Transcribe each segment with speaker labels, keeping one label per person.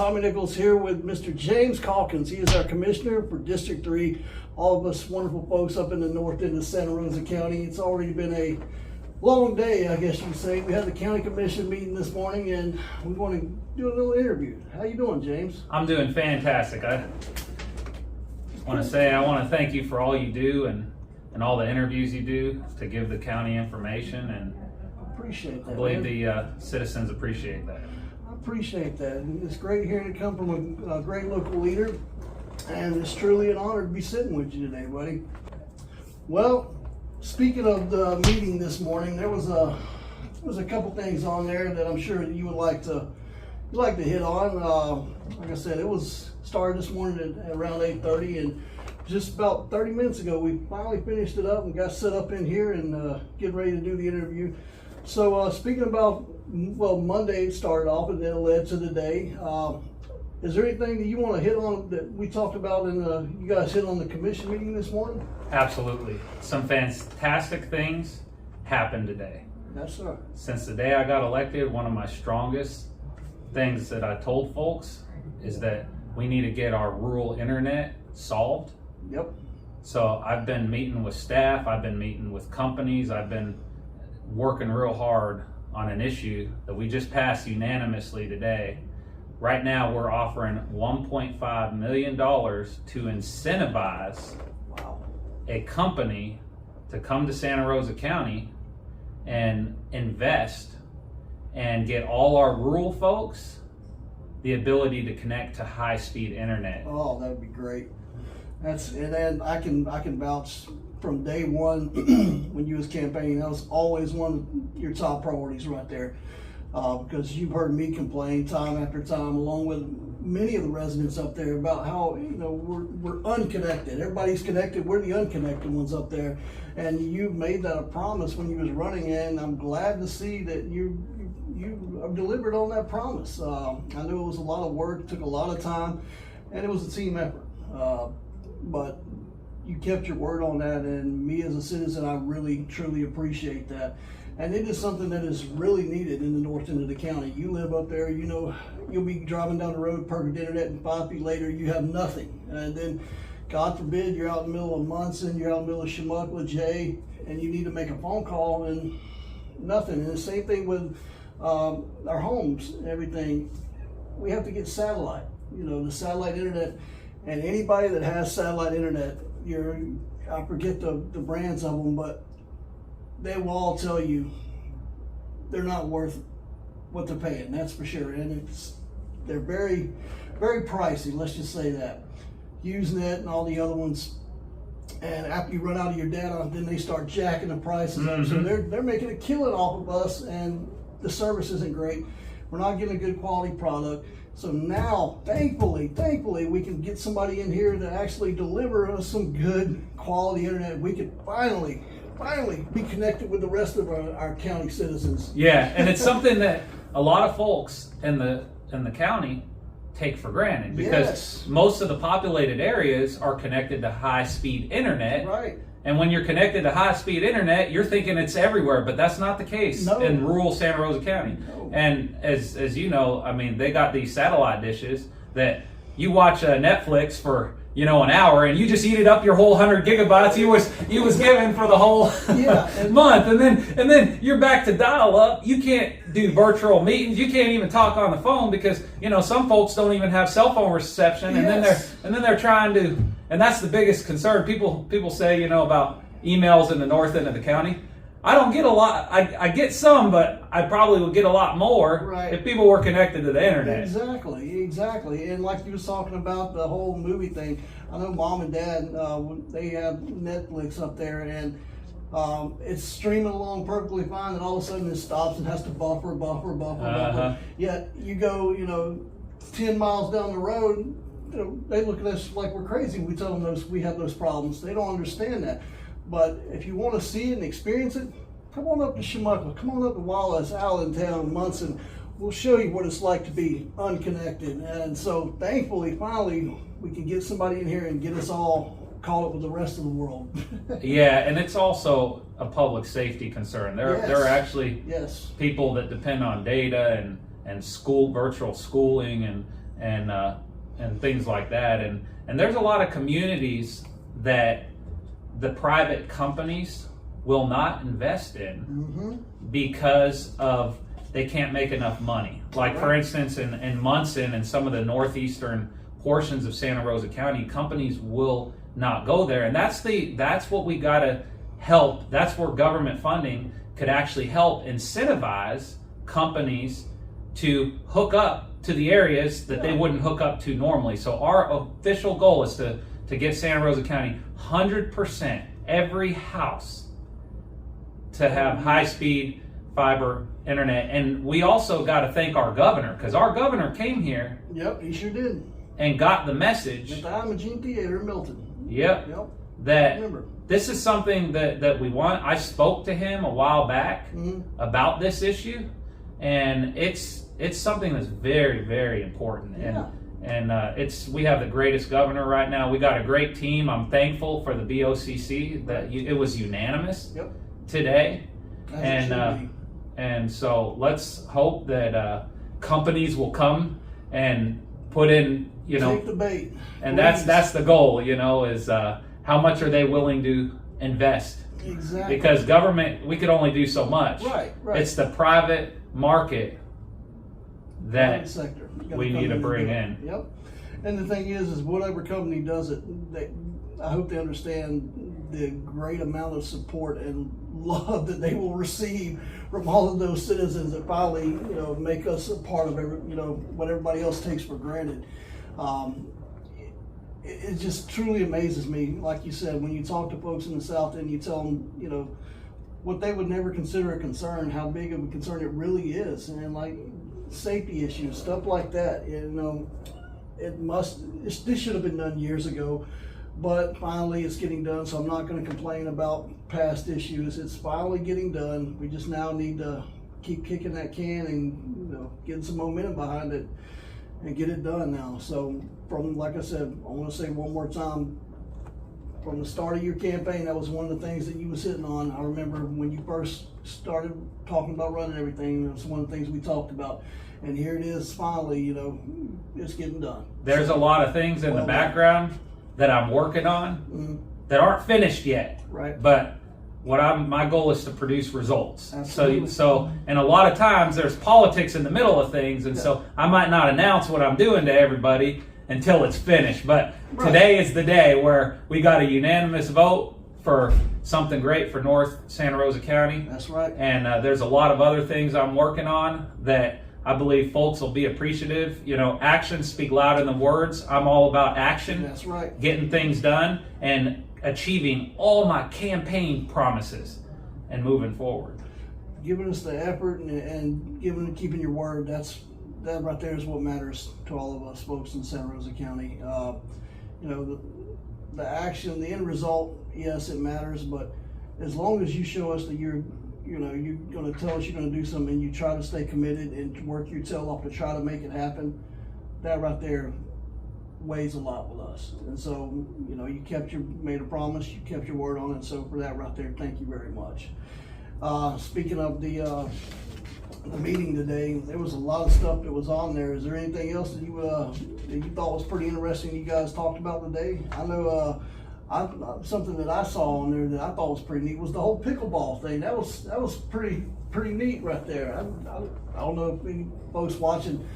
Speaker 1: Tommy Nichols here with Mr. James Calkins. He is our commissioner for District 3. All of us wonderful folks up in the north end of Santa Rosa County. It's already been a long day, I guess you'd say. We had the county commission meeting this morning and we want to do a little interview. How you doing, James?
Speaker 2: I'm doing fantastic. I want to thank you for all you do and all the interviews you do to give the county information, and
Speaker 1: Appreciate that.
Speaker 2: I believe
Speaker 1: man.
Speaker 2: the citizens appreciate that.
Speaker 1: I appreciate that. And it's great hearing it come from a great local leader, and it's truly an honor to be sitting with you today, buddy. Well, speaking of the meeting this morning, there was a couple things on there that I'm sure that you would like to hit on. Like I said, it was started this morning at around 8:30, and just about 30 minutes ago we finally finished it up and got set up in here and getting ready to do the interview. So speaking about, well, Monday it started off and then it led to the day. Is there anything that you want to hit on that we talked about you guys hit on the commission meeting this morning?
Speaker 2: Absolutely. Some fantastic things happened today.
Speaker 1: Yes, sir.
Speaker 2: Since the day I got elected, one of my strongest things that I told folks is that we need to get our rural internet solved.
Speaker 1: Yep.
Speaker 2: So I've been meeting with staff, I've been meeting with companies, I've been working real hard on an issue that we just passed unanimously today. Right now we're offering $1.5 million to incentivize a company to come to Santa Rosa County and invest and get all our rural folks the ability to connect to high-speed internet.
Speaker 1: Oh, that would be great. And I can vouch from day one when you was campaigning, that was always one of your top priorities right there. Because you've heard me complain time after time, along with many of the residents up there, about how we're unconnected. Everybody's connected. We're the unconnected ones up there, and you made that a promise when you was running, and I'm glad to see that you delivered on that promise. I knew it was a lot of work, took a lot of time, and it was a team effort. But you kept your word on that, and me as a citizen, I really truly appreciate that. And it is something that is really needed in the north end of the county. You live up there, you'll be driving down the road, perfect internet, and 5 feet later you have nothing. And then, God forbid, you're out in the middle of Munson, you're out in the middle of Shamuckla, Jay, and you need to make a phone call and nothing. And the same thing with our homes and everything. We have to get satellite, the satellite internet. And anybody that has satellite internet, I forget the brands of them, but they will all tell you they're not worth what they're paying, that's for sure. And they're very, very pricey, let's just say that. Usenet and all the other ones, and after you run out of your data, then they start jacking the prices up. So they're making a killing off of us, and the service isn't great. We're not getting a good quality product. So now, thankfully, we can get somebody in here to actually deliver us some good quality internet. We could finally be connected with the rest of our county citizens.
Speaker 2: Yeah, and it's something that a lot of folks in the county take for granted, because most of the populated areas are connected to high-speed internet.
Speaker 1: Right.
Speaker 2: And when you're connected to high-speed internet, you're thinking it's everywhere, but that's not the case in rural Santa Rosa County. No. And as you know, I mean, they got these satellite dishes that you watch Netflix for an hour, and you just eat it up your whole 100 gigabytes you was given for the whole month, and then you're back to dial-up. You can't do virtual meetings. You can't even talk on the phone because some folks don't even have cell phone reception, and then they're trying to. And that's the biggest concern. People say, about emails in the north end of the county. I don't get a lot. I get some, but I probably would get a lot more if people were connected to the internet.
Speaker 1: Exactly. And like you was talking about the whole movie thing, I know Mom and Dad, they have Netflix up there, and it's streaming along perfectly fine, and all of a sudden it stops and has to buffer. Yet you go, 10 miles down the road, they look at us like we're crazy. We tell them we have those problems. They don't understand that. But if you want to see it and experience it, come on up to Shamuckla, come on up to Wallace, Allentown, Munson. We'll show you what it's like to be unconnected. And so thankfully, finally, we can get somebody in here and get us all caught up with the rest of the world.
Speaker 2: Yeah, and it's also a public safety concern. There are actually people that depend on data and virtual schooling, and and things like that. And there's a lot of communities that the private companies will not invest in because of they can't make enough money. Like for instance, in Munson and some of the northeastern portions of Santa Rosa County, companies will not go there, and that's what we got to help. That's where government funding could actually help incentivize companies to hook up to the areas that they wouldn't hook up to normally. So our official goal is to get Santa Rosa County 100%, every house, to have high-speed fiber internet. And we also got to thank our governor, because our governor came here.
Speaker 1: Yep, he sure did.
Speaker 2: And got the message.
Speaker 1: At the Imogene Theater in Milton.
Speaker 2: Yep. That this is something that we want. I spoke to him a while back about this issue, and it's something that's very, very important. And we have the greatest governor right now. We got a great team. I'm thankful for the BOCC that it was unanimous today. And so let's hope that companies will come and put in,
Speaker 1: take the bait.
Speaker 2: And that's the goal, is how much are they willing to invest?
Speaker 1: Exactly.
Speaker 2: Because government, we could only do so much.
Speaker 1: Right.
Speaker 2: It's the private market that
Speaker 1: sector
Speaker 2: we need to bring in.
Speaker 1: Yep. And the thing is whatever company does it, I hope they understand the great amount of support and love that they will receive from all of those citizens that finally, make us a part of what everybody else takes for granted. It just truly amazes me, like you said, when you talk to folks in the South and you tell them, what they would never consider a concern, how big of a concern it really is, and like safety issues, stuff like that. This should have been done years ago, but finally it's getting done. So I'm not going to complain about past issues. It's finally getting done. We just now need to keep kicking that can and getting some momentum behind it and get it done now. So like I said, I want to say one more time, from the start of your campaign, that was one of the things that you were sitting on. I remember when you first started talking about running everything, it was one of the things we talked about. And here it is, finally, it's getting done.
Speaker 2: There's a lot of things in the background that I'm working on that aren't finished yet.
Speaker 1: Right.
Speaker 2: But my goal is to produce results.
Speaker 1: Absolutely.
Speaker 2: So and a lot of times there's politics in the middle of things, and so I might not announce what I'm doing to everybody until it's finished. But today is the day where we got a unanimous vote for something great for North Santa Rosa County.
Speaker 1: That's right.
Speaker 2: And there's a lot of other things I'm working on that I believe folks will be appreciative. Actions speak louder than words. I'm all about action.
Speaker 1: That's right.
Speaker 2: Getting things done and achieving all my campaign promises and moving forward.
Speaker 1: Giving us the effort and keeping your word, that right there is what matters to all of us folks in Santa Rosa County. The action, the end result, yes, it matters, but as long as you show us that you're going to tell us you're going to do something and you try to stay committed and work your tail off to try to make it happen, that right there weighs a lot with us. And so, you made a promise, you kept your word on it. So for that right there, thank you very much. Speaking of the meeting today, there was a lot of stuff that was on there. Is there anything else that you thought was pretty interesting you guys talked about today? I know something that I saw on there that I thought was pretty neat was the whole pickleball thing. That was pretty neat right there. I don't know if any folks watching,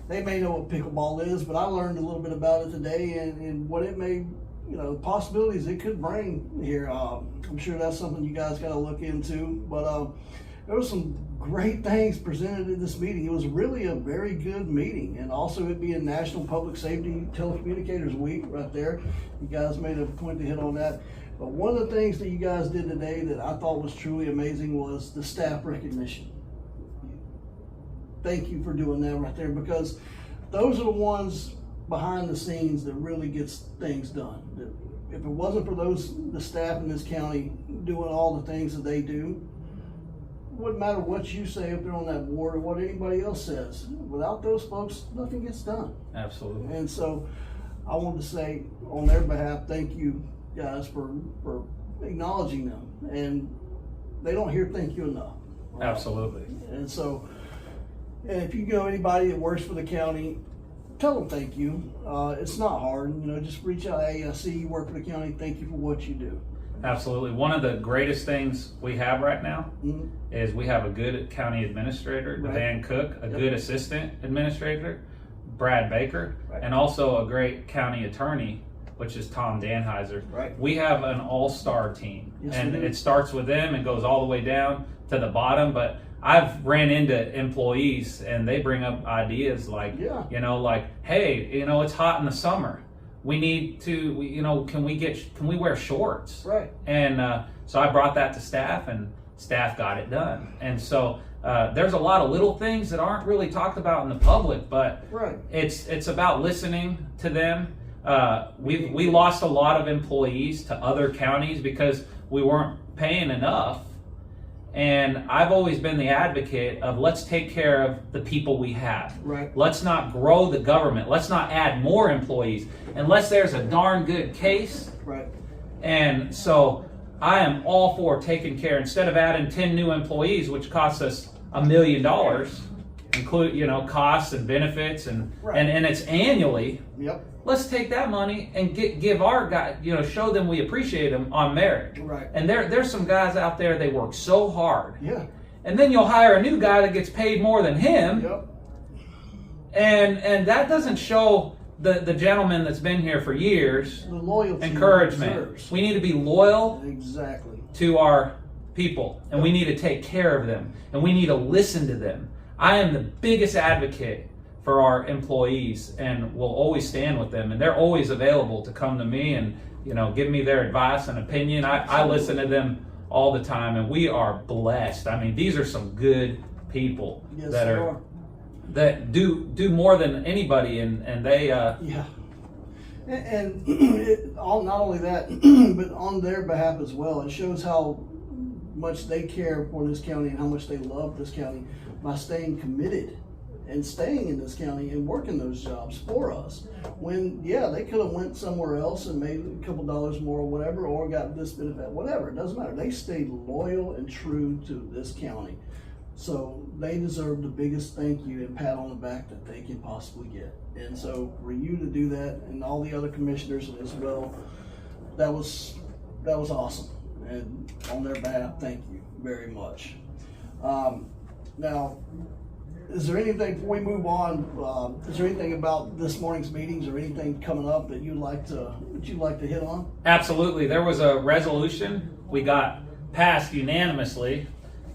Speaker 1: they may know what pickleball is, but I learned a little bit about it today and what it may, the possibilities it could bring here. I'm sure that's something you guys got to look into. But there was some great things presented at this meeting. It was really a very good meeting, and also it being National Public Safety Telecommunicators Week right there. You guys made a point to hit on that. But one of the things that you guys did today that I thought was truly amazing was the staff recognition. Thank you for doing that right there, because those are the ones behind the scenes that really gets things done. If it wasn't for the staff in this county doing all the things that they do, it wouldn't matter what you say up there on that board or what anybody else says. Without those folks, nothing gets done.
Speaker 2: Absolutely.
Speaker 1: And so I wanted to say on their behalf, thank you guys for acknowledging them. And they don't hear thank you enough.
Speaker 2: Absolutely.
Speaker 1: And so, and if you know anybody that works for the county, tell them thank you. It's not hard. Just reach out. Hey, I see you work for the county. Thank you for what you do.
Speaker 2: Absolutely. One of the greatest things we have right now is we have a good county administrator, Van Cook, a good assistant administrator, Brad Baker, and also a great county attorney, which is Tom Danheiser.
Speaker 1: Right.
Speaker 2: We have an all-star team,
Speaker 1: yes,
Speaker 2: and it starts with them and goes all the way down to the bottom. But I've ran into employees and they bring up ideas like, like, hey, it's hot in the summer. We need to, can we wear shorts?
Speaker 1: Right.
Speaker 2: And so I brought that to staff, and staff got it done. And so there's a lot of little things that aren't really talked about in the public, but it's about listening to them. We lost a lot of employees to other counties because we weren't paying enough. And I've always been the advocate of let's take care of the people we have.
Speaker 1: Right.
Speaker 2: Let's not grow the government. Let's not add more employees unless there's a darn good case.
Speaker 1: Right.
Speaker 2: And so I am all for taking care. Instead of adding 10 new employees, which costs us $1 million, include costs and benefits and it's annually.
Speaker 1: Yep.
Speaker 2: Let's take that money and give our guy, show them we appreciate them on merit.
Speaker 1: Right.
Speaker 2: And there's some guys out there, they work so hard.
Speaker 1: Yeah.
Speaker 2: And then you'll hire a new guy that gets paid more than him.
Speaker 1: Yep.
Speaker 2: And that doesn't show the gentleman that's been here for years
Speaker 1: the loyalty
Speaker 2: encouragement. We need to be loyal to our people, and we need to take care of them, and we need to listen to them. I am the biggest advocate for our employees and will always stand with them, and they're always available to come to me and give me their advice and opinion. I listen to them all the time, and we are blessed. I mean, these are some good people that do more than anybody, and they
Speaker 1: and not only that, but on their behalf as well. It shows how much they care for this county and how much they love this county by staying committed and staying in this county and working those jobs for us. When they could have went somewhere else and made a couple dollars more or whatever, or got this benefit, whatever, it doesn't matter. They stayed loyal and true to this county. So they deserve the biggest thank you and pat on the back that they can possibly get. And so for you to do that, and all the other commissioners as well, that was awesome. And on their behalf, thank you very much. Now, is there anything, before we move on, is there anything about this morning's meetings or anything coming up that you'd like to hit on?
Speaker 2: Absolutely. There was a resolution we got passed unanimously,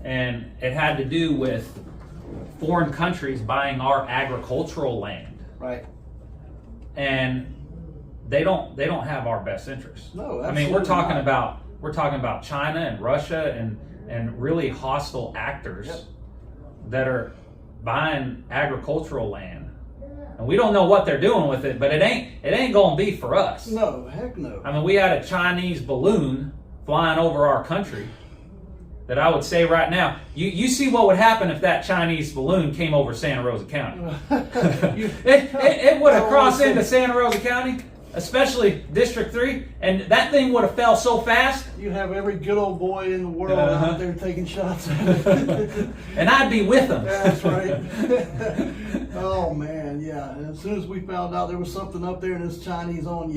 Speaker 2: and it had to do with foreign countries buying our agricultural land.
Speaker 1: Right.
Speaker 2: And they don't have our best interests.
Speaker 1: No,
Speaker 2: I mean, we're talking about China and Russia and really hostile actors that are buying agricultural land, and we don't know what they're doing with it, but it ain't gonna be for us.
Speaker 1: No, heck no.
Speaker 2: I mean, we had a Chinese balloon flying over our country that I would say right now, you see what would happen if that Chinese balloon came over Santa Rosa County. it would have crossed into Santa Rosa County, especially District 3, and that thing would have fell so fast.
Speaker 1: You have every good old boy in the world out there taking shots at it.
Speaker 2: And I'd be with them.
Speaker 1: That's right. Oh man, yeah. And as soon as we found out there was something up there in this Chinese on,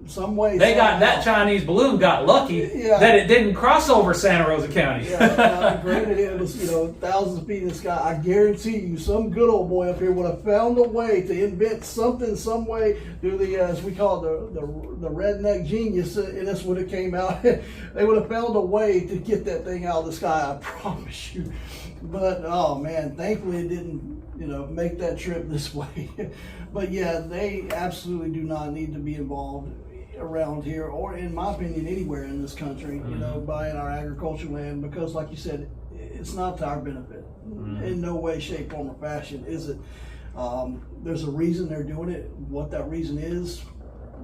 Speaker 1: some way
Speaker 2: that Chinese balloon got lucky that it didn't cross over Santa Rosa County.
Speaker 1: Granted, it was thousands of feet in the sky. I guarantee you, some good old boy up here would have found a way to invent something, some way, do the as we call it, the redneck genius, and this would have came out. They would have found a way to get that thing out of the sky. I promise you. But oh man, thankfully it didn't, make that trip this way. But yeah, they absolutely do not need to be involved around here, or in my opinion, anywhere in this country. Buying our agricultural land, because, like you said, it's not to our benefit. In no way, shape, form, or fashion is it. There's a reason they're doing it. What that reason is,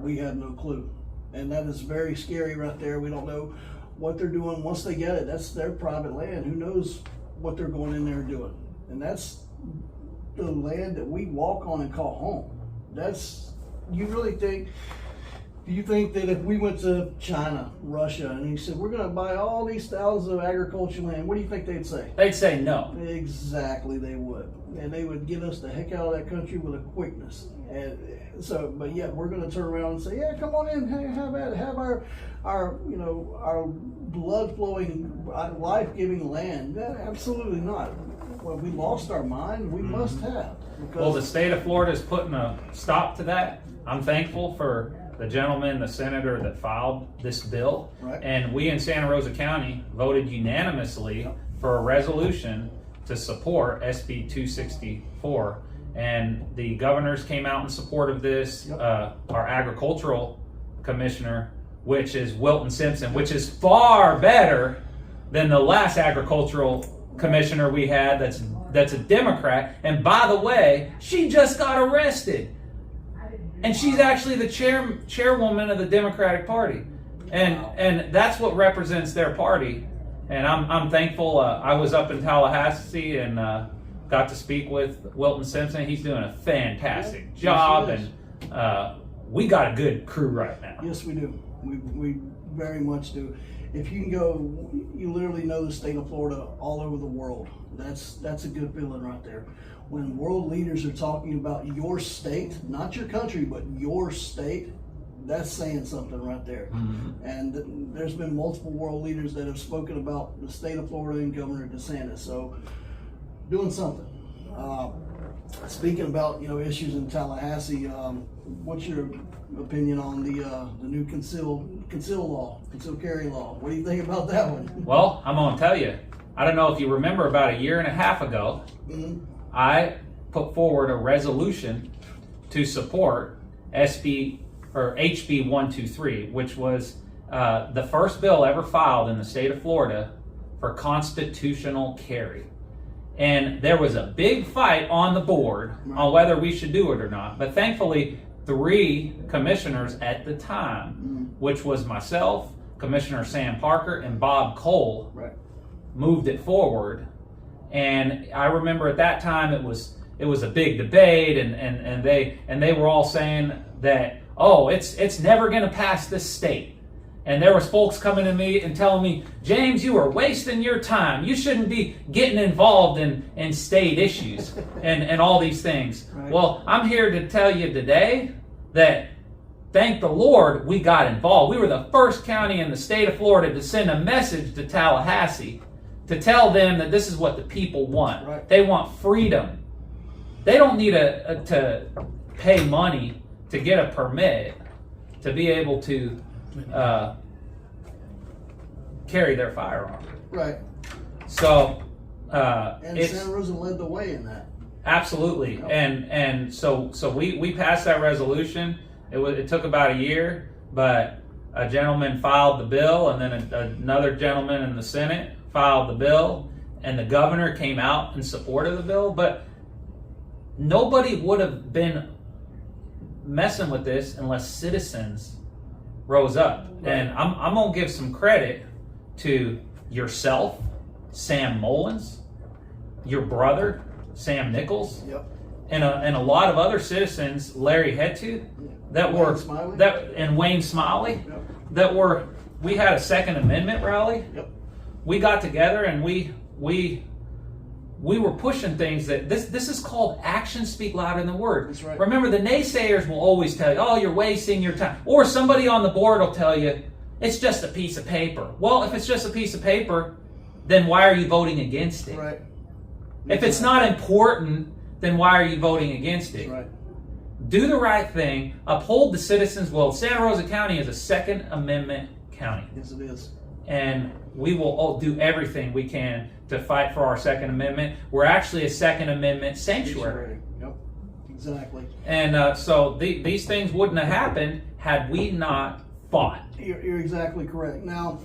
Speaker 1: we have no clue. And that is very scary right there. We don't know what they're doing. Once they get it, that's their private land. Who knows what they're going in there doing? And that's the land that we walk on and call home. You really think, Do you think that if we went to China, Russia, and he said, we're going to buy all these thousands of agricultural land, what do you think they'd say?
Speaker 2: They'd say no.
Speaker 1: Exactly, they would. And they would get us the heck out of that country with a quickness. And so, but yet we're going to turn around and say, yeah, come on in, have our blood flowing, life giving land. Absolutely not. Well, we lost our mind. We must have.
Speaker 2: Well, the state of Florida is putting a stop to that. I'm thankful for the gentleman, the senator that filed this bill.
Speaker 1: Right.
Speaker 2: And we in Santa Rosa County voted unanimously for a resolution to support SB 264. And the governors came out in support of this.
Speaker 1: Yep.
Speaker 2: Our agricultural commissioner, which is Wilton Simpson, which is far better than the last agricultural commissioner we had that's a Democrat. And by the way, she just got arrested. And she's actually the chairwoman of the Democratic Party. And that's what represents their party. And I'm thankful. I was up in Tallahassee and got to speak with Wilton Simpson. He's doing a fantastic job, and we got a good crew right now.
Speaker 1: Yes, we do. We very much do. If you can go, you literally know the state of Florida all over the world. That's a good feeling right there. When world leaders are talking about your state, not your country, but your state, that's saying something right there.
Speaker 2: Mm-hmm.
Speaker 1: And there's been multiple world leaders that have spoken about the state of Florida and Governor DeSantis. So doing something. Speaking about issues in Tallahassee, what's your opinion on the new conceal carry law? What do you think about that one?
Speaker 2: Well, I'm gonna tell you. I don't know if you remember, about a year and a half ago, I put forward a resolution to support HB 123, which was the first bill ever filed in the state of Florida for constitutional carry. And there was a big fight on the board on whether we should do it or not. But thankfully, 3 commissioners at the time, which was myself, Commissioner Sam Parker, and Bob Cole, moved it forward. And I remember at that time it was a big debate, and they were all saying that, oh, it's never going to pass this state. And there was folks coming to me and telling me, James, you are wasting your time. You shouldn't be getting involved in state issues and all these things. Right. Well, I'm here to tell you today that thank the Lord we got involved. We were the first county in the state of Florida to send a message to Tallahassee to tell them that this is what the people want. Right. They want freedom. They don't need to pay money to get a permit to be able to carry their firearm.
Speaker 1: Right.
Speaker 2: So
Speaker 1: and Santa Rosa led the way in that.
Speaker 2: Absolutely. Yep. And so we passed that resolution. It took about a year, but a gentleman filed the bill, and then another gentleman in the Senate filed the bill, and the governor came out in support of the bill. But nobody would have been messing with this unless citizens rose up. Right. And I'm gonna give some credit to yourself, Sam Mullins, your brother, Sam Nichols, and a lot of other citizens, Larry Hettu, and Wayne Smiley, we had a Second Amendment rally.
Speaker 1: Yep.
Speaker 2: We got together and we were pushing things that this is called actions speak louder than words.
Speaker 1: That's right.
Speaker 2: Remember, the naysayers will always tell you, oh, you're wasting your time. Or somebody on the board will tell you, it's just a piece of paper. Well, if it's just a piece of paper, then why are you voting against it?
Speaker 1: Right.
Speaker 2: If it's not important, then why are you voting against it?
Speaker 1: That's right.
Speaker 2: Do the right thing. Uphold the citizens' will. Santa Rosa County is a Second Amendment county.
Speaker 1: Yes, it is.
Speaker 2: And we will all do everything we can to fight for our Second Amendment. We're actually a Second Amendment sanctuary.
Speaker 1: Yep, exactly.
Speaker 2: And so these things wouldn't have happened had we not fought.
Speaker 1: You're exactly correct. Now,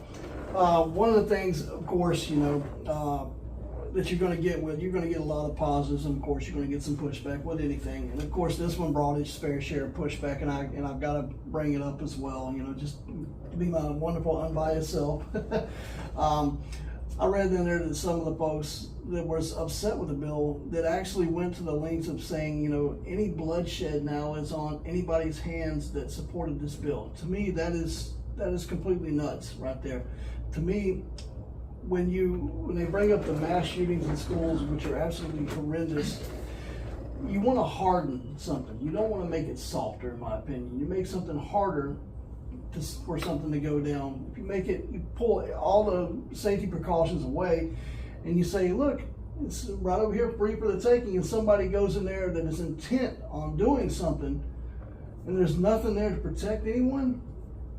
Speaker 1: one of the things, of course, that you're going to get a lot of positives, and of course you're going to get some pushback with anything. And of course this one brought its fair share of pushback, and I've got to bring it up as well, just to be my wonderful unbiased self. I read in there that some of the folks that were upset with the bill that actually went to the lengths of saying, you know, any bloodshed now is on anybody's hands that supported this bill. To me, that is completely nuts right there. To me, when they bring up the mass shootings in schools, which are absolutely horrendous, you want to harden something. You don't want to make it softer, in my opinion. You make something harder for something to go down. If you pull all the safety precautions away, and you say, look, it's right over here free for the taking, and somebody goes in there that is intent on doing something, and there's nothing there to protect anyone,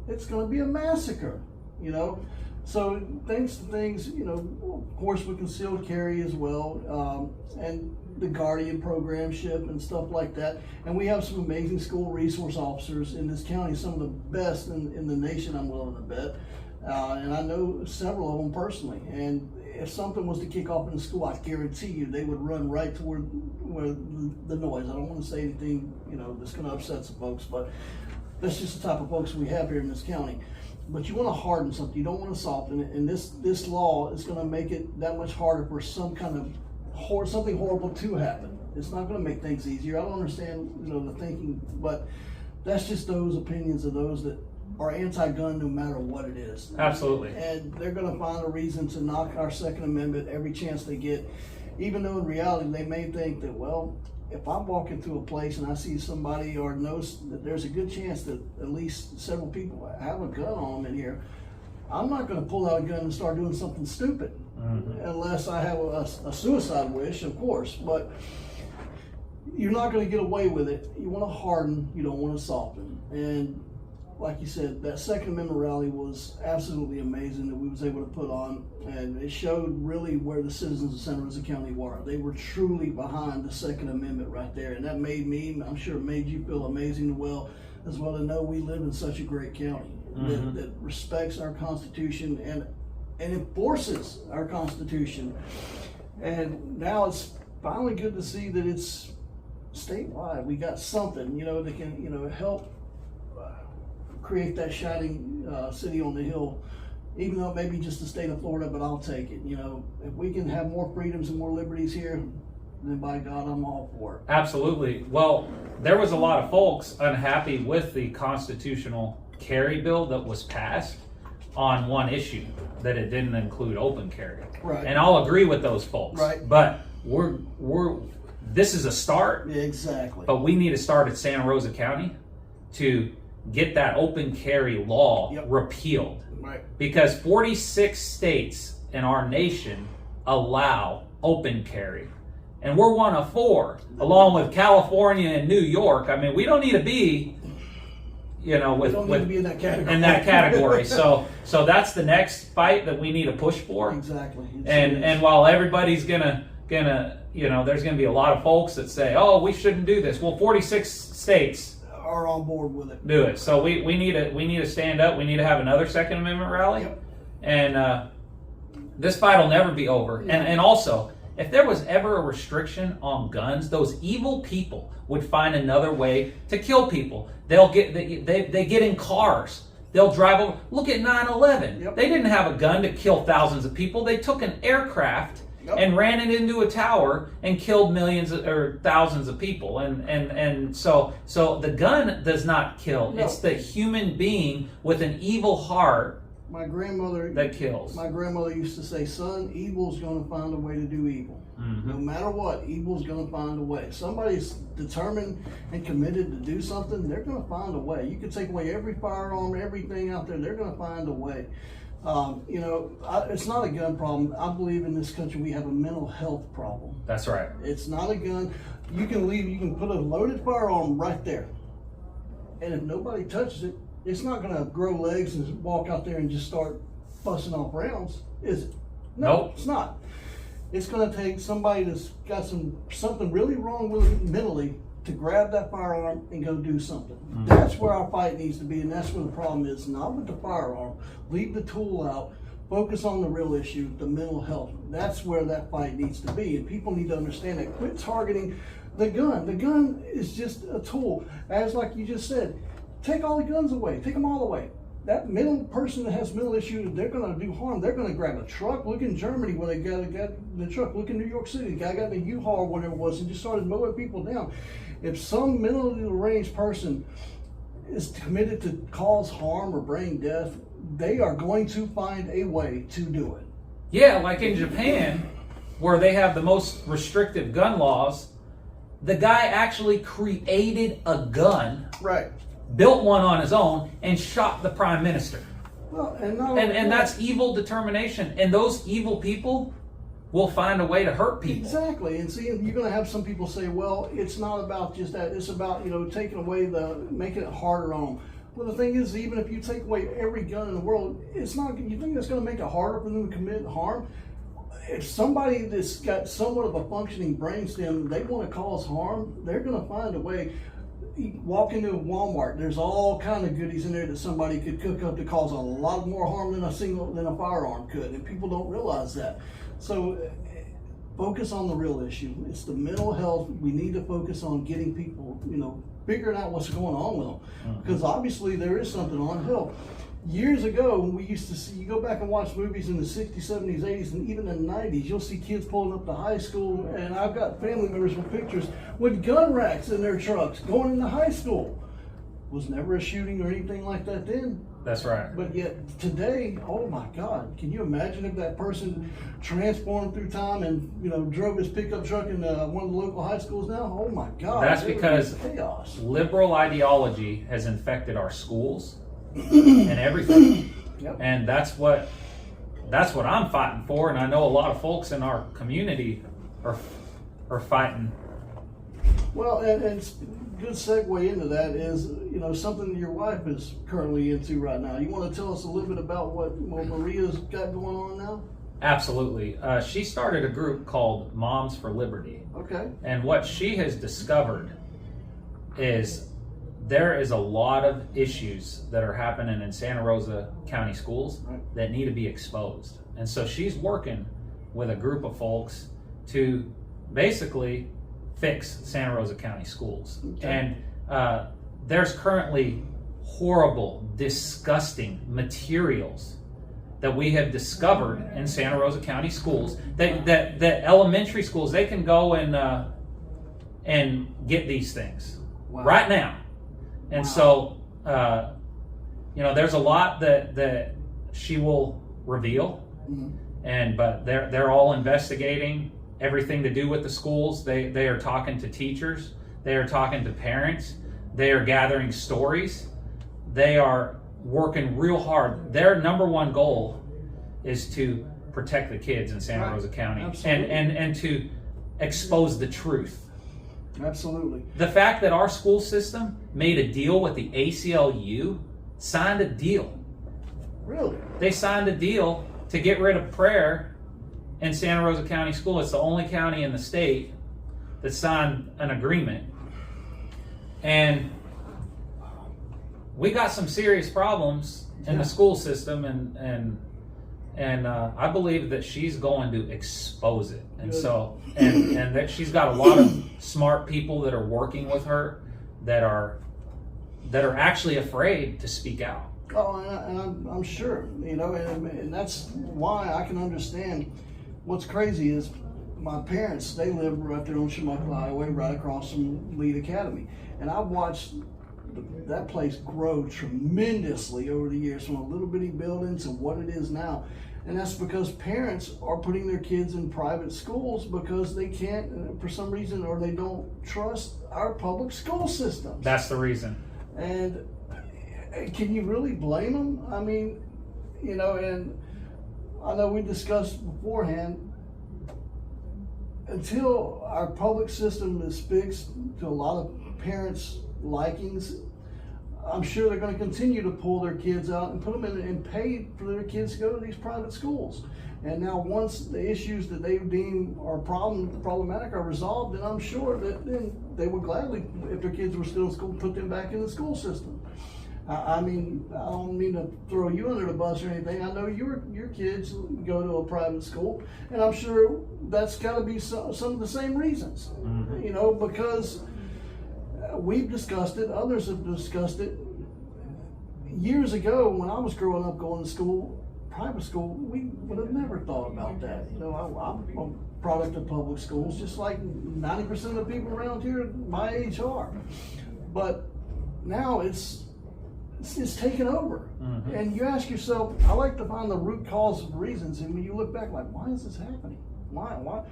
Speaker 1: it's going to be a massacre, you know? So thanks to things, you know, of course with concealed carry as well, and the Guardian program ship and stuff like that. And we have some amazing school resource officers in this county, some of the best in the nation, I'm willing to bet. And I know several of them personally. And if something was to kick off in the school, I guarantee you they would run right toward where the noise. I don't want to say anything, you know, that's going to upset some folks, but that's just the type of folks we have here in this county. But you want to harden something. You don't want to soften it. And this law is going to make it that much harder for some kind of something horrible to happen. It's not going to make things easier. I don't understand, you know, the thinking, but that's just those opinions of those that are anti-gun no matter what it is.
Speaker 2: Absolutely.
Speaker 1: And they're going to find a reason to knock our Second Amendment every chance they get, even though in reality they may think that, well, if I'm walking through a place and I see somebody or know that there's a good chance that at least several people have a gun on them in here, I'm not going to pull out a gun and start doing something stupid. Unless I have a suicide wish, of course, but you're not going to get away with it. You want to harden, you don't want to soften. And like you said, that Second Amendment rally was absolutely amazing that we was able to put on, and it showed really where the citizens of Santa Rosa County were. They were truly behind the Second Amendment right there, and that made me, I'm sure it made you feel amazing as well to know we live in such a great county that respects our Constitution and enforces our Constitution. And now it's finally good to see that it's statewide. We got something, you know, that can, you know, help create that shining city on the hill, even though it may be just the state of Florida, but I'll take it. You know, if we can have more freedoms and more liberties here, then by God, I'm all for it.
Speaker 2: Absolutely. Well, there was a lot of folks unhappy with the constitutional carry bill that was passed on one issue, that it didn't include open carry.
Speaker 1: Right.
Speaker 2: And I'll agree with those folks.
Speaker 1: Right.
Speaker 2: But this is a start.
Speaker 1: Exactly.
Speaker 2: But we need to start at Santa Rosa County to get that open carry law repealed.
Speaker 1: Right.
Speaker 2: Because 46 states in our nation allow open carry. And we're one of 4, along with California and New York. I mean, we don't need to be, you know, we don't need to be in that category. So that's the next fight that we need to push for.
Speaker 1: Exactly.
Speaker 2: And while everybody's gonna, you know, there's gonna be a lot of folks that say, oh, we shouldn't do this. Well, 46 states
Speaker 1: are on board with it.
Speaker 2: Do it. So we need to stand up. We need to have another Second Amendment rally.
Speaker 1: Yep.
Speaker 2: And this fight will never be over. Yep. And also, if there was ever a restriction on guns, those evil people would find another way to kill people. They get in cars. They'll drive over. Look at 9/11. Yep. They didn't have a gun to kill thousands of people. They took an aircraft and ran it into a tower and killed millions or thousands of people. And so the gun does not kill. No. It's the human being with an evil heart that kills.
Speaker 1: My grandmother used to say, son, evil's going to find a way to do evil. Mm-hmm. No matter what, evil's going to find a way. If somebody's determined and committed to do something, they're going to find a way. You can take away every firearm, everything out there, they're going to find a way. You know, it's not a gun problem. I believe in this country we have a mental health problem.
Speaker 2: That's right.
Speaker 1: It's not a gun. You can put a loaded firearm right there, and if nobody touches it, it's not going to grow legs and walk out there and just start busting off rounds, is it? No,
Speaker 2: nope.
Speaker 1: It's not. It's going to take somebody that's got something really wrong with it mentally to grab that firearm and go do something. Mm-hmm. That's where our fight needs to be, and that's where the problem is. Not with the firearm. Leave the tool out. Focus on the real issue, the mental health. That's where that fight needs to be, and people need to understand that. Quit targeting the gun. The gun is just a tool. As like you just said, take all the guns away. Take them all away. that mental person that has mental issues, they're going to do harm. They're going to grab a truck. Look in Germany where they got the truck. Look in New York City. The guy got the U-Haul or whatever it was and just started mowing people down. If some mentally deranged person is committed to cause harm or brain death, they are going to find a way to do it.
Speaker 2: Yeah, like in Japan, where they have the most restrictive gun laws, the guy actually created a gun.
Speaker 1: Right.
Speaker 2: Built one on his own and shot the prime minister.
Speaker 1: Well,
Speaker 2: and that's evil determination. And those evil people will find a way to hurt people.
Speaker 1: Exactly. And see, you're going to have some people say, well, it's not about just that. It's about, taking away making it harder on them. Well, the thing is, even if you take away every gun in the world, it's not, you think that's going to make it harder for them to commit harm? If somebody that's got somewhat of a functioning brainstem, they want to cause harm, they're going to find a way. Walk into Walmart, there's all kind of goodies in there that somebody could cook up to cause a lot more harm than a firearm could, and people don't realize that. So focus on the real issue. It's the mental health. We need to focus on getting people, figuring out what's going on with them, because obviously there is something on. Hell, years ago, when we used to see, you go back and watch movies in the 60s, 70s, 80s, and even in the 90s, you'll see kids pulling up to high school, and I've got family members with pictures with gun racks in their trucks going into high school. Was never a shooting or anything like that then.
Speaker 2: That's right.
Speaker 1: But yet today, oh my God, can you imagine if that person transformed through time and drove his pickup truck in one of the local high schools now? Oh my God.
Speaker 2: That's because
Speaker 1: chaos.
Speaker 2: Liberal ideology has infected our schools and everything.
Speaker 1: Yep.
Speaker 2: And that's what I'm fighting for, and I know a lot of folks in our community are fighting.
Speaker 1: Well, and good segue into that is something your wife is currently into right now. You want to tell us a little bit about what Maria's got going on now?
Speaker 2: Absolutely. She started a group called Moms for Liberty.
Speaker 1: Okay.
Speaker 2: And what she has discovered is there is a lot of issues that are happening in Santa Rosa County schools that need to be exposed. And so she's working with a group of folks to basically fix Santa Rosa County schools. Okay. And there's currently horrible, disgusting materials that we have discovered in Santa Rosa County schools that elementary schools, they can go and get these things right now. And so, there's a lot that she will reveal, but they're all investigating everything to do with the schools. They are talking to teachers, they are talking to parents, they are gathering stories, they are working real hard. Their number one goal is to protect the kids in Santa Rosa County and to expose the truth.
Speaker 1: Absolutely.
Speaker 2: The fact that our school system made a deal with the ACLU, signed a deal.
Speaker 1: Really?
Speaker 2: They signed a deal to get rid of prayer in Santa Rosa County School. It's the only county in the state that signed an agreement. And we got some serious problems in the school system, and I believe that she's going to expose it. And so, and that she's got a lot of smart people that are working with her that are actually afraid to speak out.
Speaker 1: Oh, and I'm sure, and that's why I can understand. What's crazy is my parents, they live right there on Shamuckle Highway, right across from Lead Academy. And I've watched that place grow tremendously over the years, from a little bitty building to what it is now. And that's because parents are putting their kids in private schools because they can't, for some reason, or they don't trust our public school systems.
Speaker 2: That's the reason.
Speaker 1: And can you really blame them? I mean, and I know we discussed beforehand, until our public system is fixed to a lot of parents' likings, I'm sure they're going to continue to pull their kids out and put them in and pay for their kids to go to these private schools. And now once the issues that they deem are problematic are resolved, then I'm sure that then they would gladly, if their kids were still in school, put them back in the school system. I mean, I don't mean to throw you under the bus or anything. I know your kids go to a private school, and I'm sure that's got to be some of the same reasons. Because we've discussed it, others have discussed it. years ago, when I was growing up going to school, private school, we would have never thought about that. You know, I'm a product of public schools, just like 90% of the people around here my age are. But now it's taken over. Mm-hmm. And you ask yourself, I like to find the root cause of reasons, and when you look back, like, why is this happening? Why?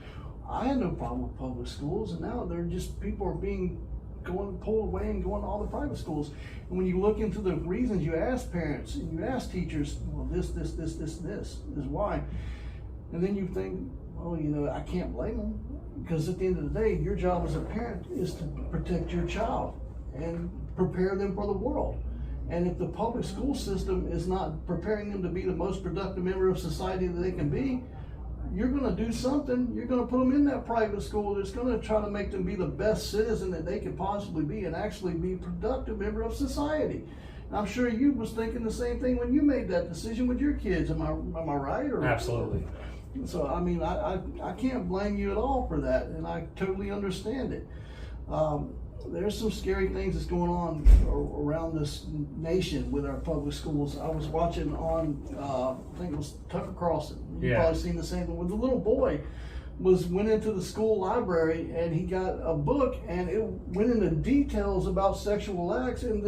Speaker 1: I had no problem with public schools, and now they're just, people are being pulled away and going to all the private schools. And when you look into the reasons, you ask parents and you ask teachers, well, this is why. And then you think, well, you know, I can't blame them, because at the end of the day, your job as a parent is to protect your child and prepare them for the world. And if the public school system is not preparing them to be the most productive member of society that they can be, you're going to do something. You're going to put them in that private school that's going to try to make them be the best citizen that they could possibly be and actually be a productive member of society. And I'm sure you was thinking the same thing when you made that decision with your kids. Am I right?
Speaker 2: Absolutely.
Speaker 1: So, I mean, I can't blame you at all for that, and I totally understand it. There's some scary things that's going on around this nation with our public schools. I was watching on, I think it was Tucker Carlson. You've probably seen the same thing. When the little boy went into the school library and he got a book and it went into details about sexual acts, and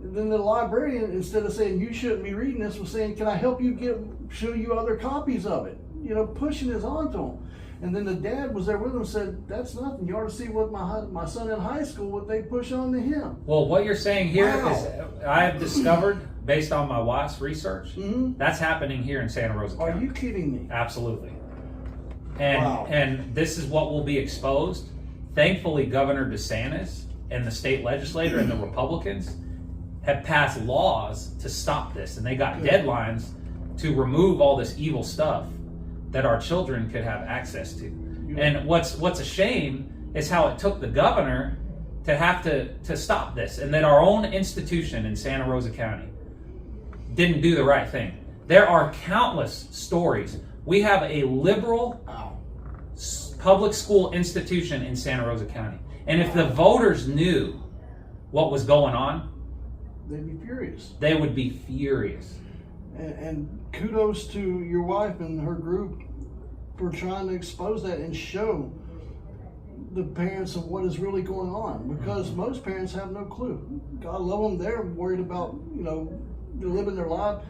Speaker 1: then the librarian, instead of saying you shouldn't be reading this, was saying, can I help you show you other copies of it? You know, pushing this onto him. And then the dad was there with him and said, that's nothing. You ought to see what my son in high school, what they push on to him.
Speaker 2: Well, what you're saying here is, I have discovered, based on my wife's research, that's happening here in Santa Rosa County.
Speaker 1: Are you kidding me?
Speaker 2: Absolutely. And this is what will be exposed. Thankfully, Governor DeSantis and the state legislature and the Republicans have passed laws to stop this. And they got deadlines to remove all this evil stuff that our children could have access to. And what's a shame is how it took the governor to have to stop this, and that our own institution in Santa Rosa County didn't do the right thing. There are countless stories. We have a liberal public school institution in Santa Rosa County. And if the voters knew what was going on,
Speaker 1: they'd be furious.
Speaker 2: They would be furious.
Speaker 1: And kudos to your wife and her group for trying to expose that and show the parents of what is really going on, because most parents have no clue. God love them, they're worried about, you know, they're living their life,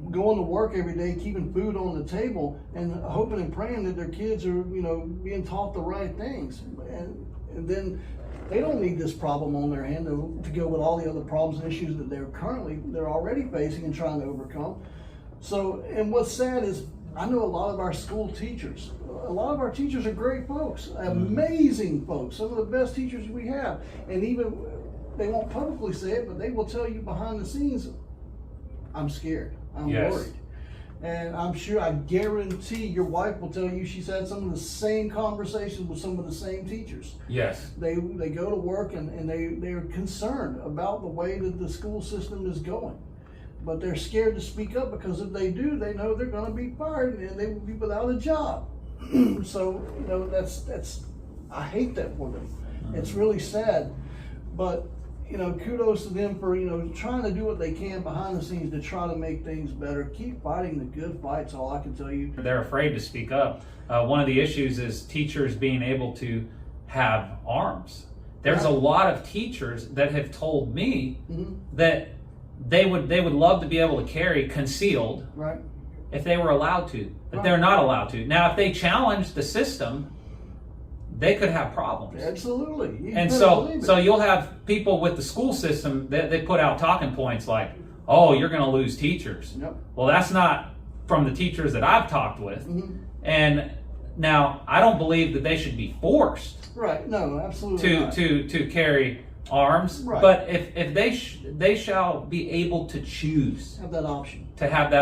Speaker 1: going to work every day, keeping food on the table, and hoping and praying that their kids are, you know, being taught the right things. And then they don't need this problem on their hand to go with all the other problems and issues that they're already facing and trying to overcome. So, and what's sad is, I know a lot of our school teachers. A lot of our teachers are great folks, amazing folks, some of the best teachers we have. And even, they won't publicly say it, but they will tell you behind the scenes, I'm scared, I'm worried. And I'm sure, I guarantee your wife will tell you she's had some of the same conversations with some of the same teachers.
Speaker 2: Yes.
Speaker 1: They go to work and they're concerned about the way that the school system is going. But they're scared to speak up, because if they do, they know they're going to be fired and they will be without a job. So, you know, that's I hate that for them. It's really sad. But, you know, kudos to them for, you know, trying to do what they can behind the scenes to try to make things better. Keep fighting the good fights, all I can tell you.
Speaker 2: They're afraid to speak up. One of the issues is teachers being able to have arms. There's a lot of teachers that have told me that they would love to be able to carry concealed if they were allowed to, but they're not allowed to. Now, if they challenge the system, they could have problems.
Speaker 1: Absolutely.
Speaker 2: And so you'll have people with the school system that they put out talking points like, oh, you're going to lose teachers. Well, that's not from the teachers that I've talked with. And now, I don't believe that they should be forced
Speaker 1: no, absolutely
Speaker 2: to carry arms, but if they shall be able to choose,
Speaker 1: have that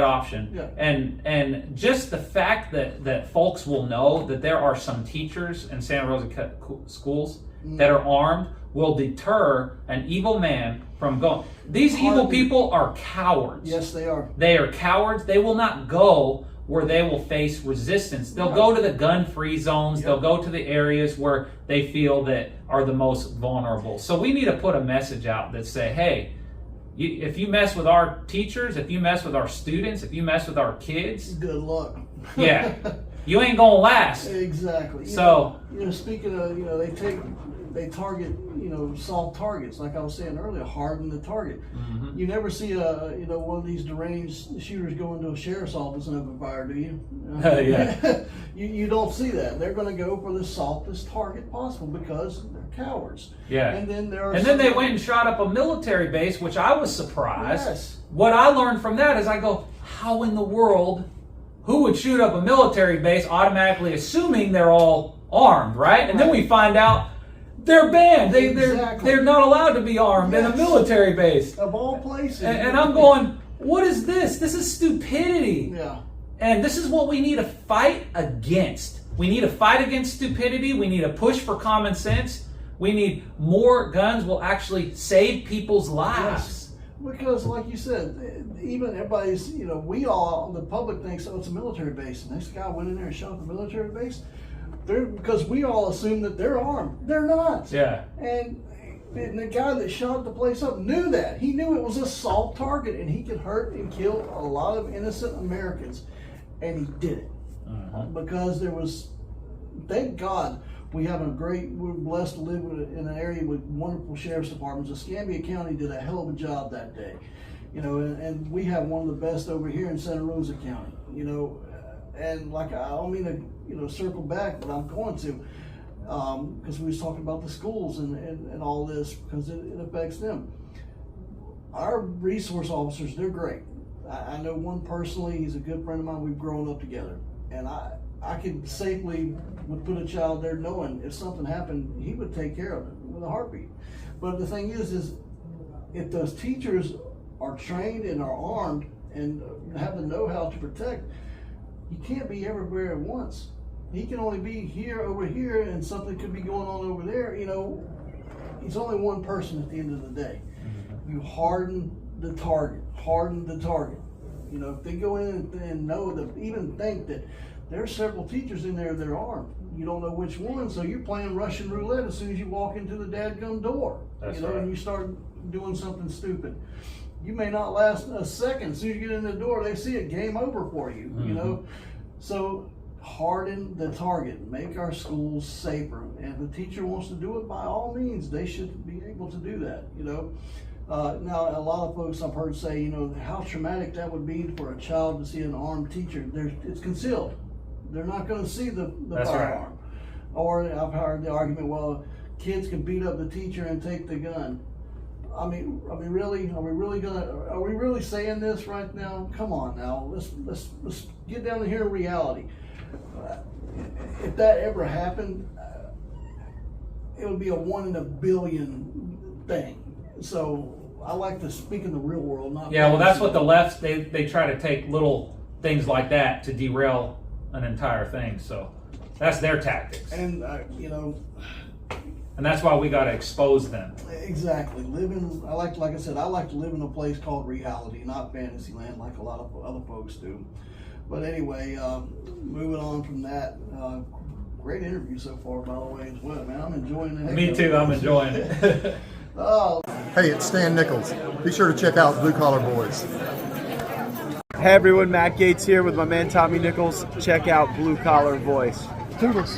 Speaker 1: option,
Speaker 2: and just the fact that folks will know that there are some teachers in Santa Rosa schools that are armed will deter an evil man from going. These evil people are cowards.
Speaker 1: Yes, they are.
Speaker 2: They are cowards. They will not go where they will face resistance. They'll go to the gun-free zones. They'll go to the areas where they feel that are the most vulnerable. So we need to put a message out that say, hey, if you mess with our teachers, if you mess with our students, if you mess with our kids,
Speaker 1: good luck.
Speaker 2: Yeah, you ain't gonna last.
Speaker 1: Exactly.
Speaker 2: So
Speaker 1: speaking of, they target, soft targets, like I was saying earlier, harden the target.
Speaker 2: Mm-hmm.
Speaker 1: You never see one of these deranged shooters go into a sheriff's office and open fire, do you?
Speaker 2: Yeah.
Speaker 1: You don't see that. They're going to go for the softest target possible because they're cowards.
Speaker 2: Yeah.
Speaker 1: And then
Speaker 2: they went and shot up a military base, which I was surprised.
Speaker 1: Yes.
Speaker 2: What I learned from that is I go, how in the world, who would shoot up a military base automatically assuming they're all armed, right? And then we find out they're banned. They're not allowed to be armed in a military base.
Speaker 1: Of all places.
Speaker 2: And I'm going, what is this? This is stupidity.
Speaker 1: Yeah.
Speaker 2: And this is what we need to fight against. We need to fight against stupidity. We need to push for common sense. We need more guns will actually save people's lives.
Speaker 1: Yes. Because like you said, even everybody's, we all, the public thinks, oh, it's a military base. And this guy went in there and shot up the military base. Because we all assume that they're armed. They're not.
Speaker 2: Yeah.
Speaker 1: And the guy that shot the place up knew that. He knew it was a soft target and he could hurt and kill a lot of innocent Americans. And he did it. Because there was, thank God, we're blessed to live in an area with wonderful sheriff's departments. Escambia County did a hell of a job that day. And we have one of the best over here in Santa Rosa County. And like, I don't mean to, circle back, but I'm going to, because we was talking about the schools and all this, because it affects them. Our resource officers, they're great. I know one personally, he's a good friend of mine, we've grown up together. And I could safely would put a child there knowing if something happened, he would take care of it with a heartbeat. But the thing is if those teachers are trained and are armed and have the know-how to protect, you can't be everywhere at once. He can only be over here, and something could be going on over there. He's only one person at the end of the day. You harden the target. If they go in and know that, even think that there are several teachers in there that are armed, you don't know which one, so you're playing Russian roulette as soon as you walk into the dadgum door.
Speaker 2: That's right.
Speaker 1: And you start doing something stupid. You may not last a second. As soon as you get in the door, they see it, game over for you. So harden the target, make our schools safer. And if the teacher wants to do it, by all means, they should be able to do that. Now, a lot of folks I've heard say, how traumatic that would be for a child to see an armed teacher. It's concealed. They're not going to see the firearm. Right. Or I've heard the argument, well, kids can beat up the teacher and take the gun. I mean, really? Are we really saying this right now? Come on now, let's get down to here in reality. If that ever happened, it would be a 1 in a billion thing. So I like to speak in the real world, not.
Speaker 2: Yeah, well, that's what the left they try to take little things like that to derail an entire thing. So that's their tactics.
Speaker 1: And
Speaker 2: and that's why we got to expose them.
Speaker 1: Exactly. Like I said, I like to live in a place called reality, not fantasy land like a lot of other folks do. But anyway, moving on from that, great interview so far, by the way, as well, man. I'm enjoying it.
Speaker 2: Me too. I'm enjoying it.
Speaker 1: Oh.
Speaker 3: Hey, it's Stan Nichols. Be sure to check out Blue Collar Boys.
Speaker 4: Hey everyone, Matt Gates here with my man Tommy Nichols. Check out Blue Collar Voice.
Speaker 1: Toodles.